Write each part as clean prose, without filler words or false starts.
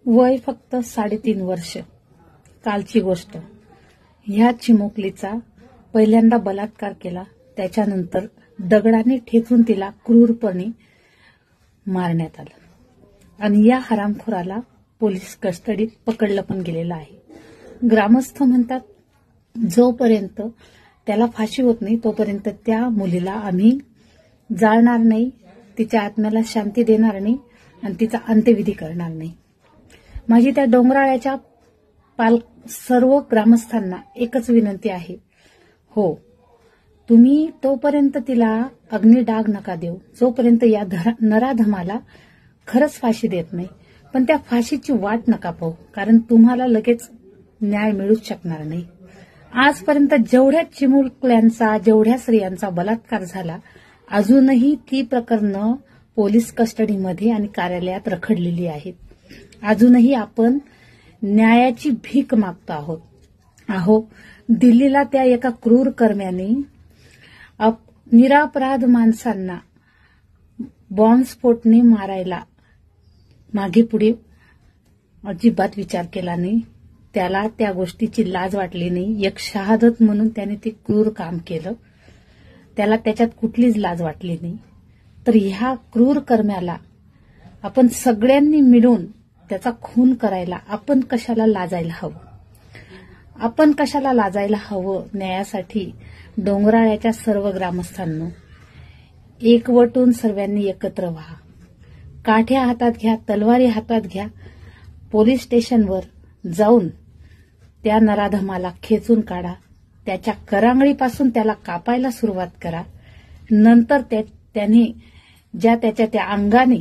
वय फक्त 3.5 वर्ष. कालची गोष्ट. ह्या चिमुकलीचा पहिल्यांदा बलात्कार केला, त्याच्यानंतर दगडाने ठेचून तिला क्रूरपणे मारण्यात आलं आणि या हरामखोराला पोलीस कस्टडीत पकडलं पण गेलेलं आहे. ग्रामस्थ म्हणतात जोपर्यंत त्याला फाशी होत नाही तोपर्यंत त्या मुलीला आम्ही जाळणार नाही, तिच्या आत्म्याला शांती देणार नाही आणि तिचा अंत्यविधी करणार नाही. माझी त्या डोंगराळ्याच्या सर्व ग्रामस्थांना एकच विनंती आहे, हो तुम्ही तोपर्यंत तिला अग्निडाग नका देऊ जोपर्यंत या नराधमाला खरंच फाशी देत नाही. पण त्या फाशीची वाट नका पाहू, कारण तुम्हाला लगेच न्याय मिळूच शकणार नाही. आजपर्यंत जेवढ्या चिमुकल्यांचा जेवढ्या स्त्रियांचा बलात्कार झाला अजूनही ती प्रकरणं पोलीस कस्टडीमध्ये आणि कार्यालयात रखडलेली आहेत. अजूनही आपण न्यायाची भीक मागतो आहोत. दिल्लीला त्या एका क्रूर कर्म्याने निरपराध माणसांना बॉम्बस्फोटने मारायला मागे पुढे अजिबात विचार केला नाही. त्याला त्या गोष्टीची लाज वाटली नाही. एक शहादत म्हणून त्याने ते क्रूर काम केलं. त्याला त्याच्यात कुठलीच लाज वाटली नाही. तर ह्या क्रूर कर्म्याला आपण सगळ्यांनी मिळून त्याचा खून करायला आपण कशाला लाजायला हवं? आपण कशाला लाजायला हवं? न्यायासाठी डोंगराळ्याच्या सर्व ग्रामस्थांनो एकवटून सर्वांनी एकत्र व्हा. काठ्या हातात घ्या, तलवारी हातात घ्या. पोलीस स्टेशनवर जाऊन त्या नराधमाला खेचून काढा. त्याच्या करांगळीपासून त्याला कापायला सुरुवात करा. नंतर त्याने त्याच्या त्या अंगाने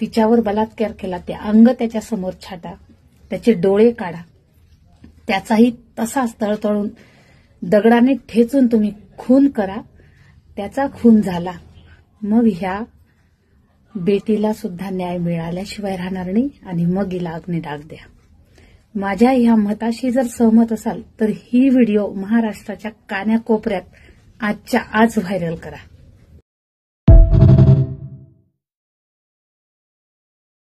तिच्यावर बलात्कार केला ते अंग त्याच्या समोर छाटा, त्याचे डोळे काढा. त्याचाही तसाच तळतळून दगडाने ठेचून तुम्ही खून करा. त्याचा खून झाला मग ह्या बेटीला सुद्धा न्याय मिळाल्याशिवाय राहणार नाही आणि मग हिला अग्निडाग द्या. माझ्या ह्या मताशी जर सहमत असाल तर ही व्हिडिओ महाराष्ट्राच्या कान्याकोपऱ्यात आजच्या आज व्हायरल करा.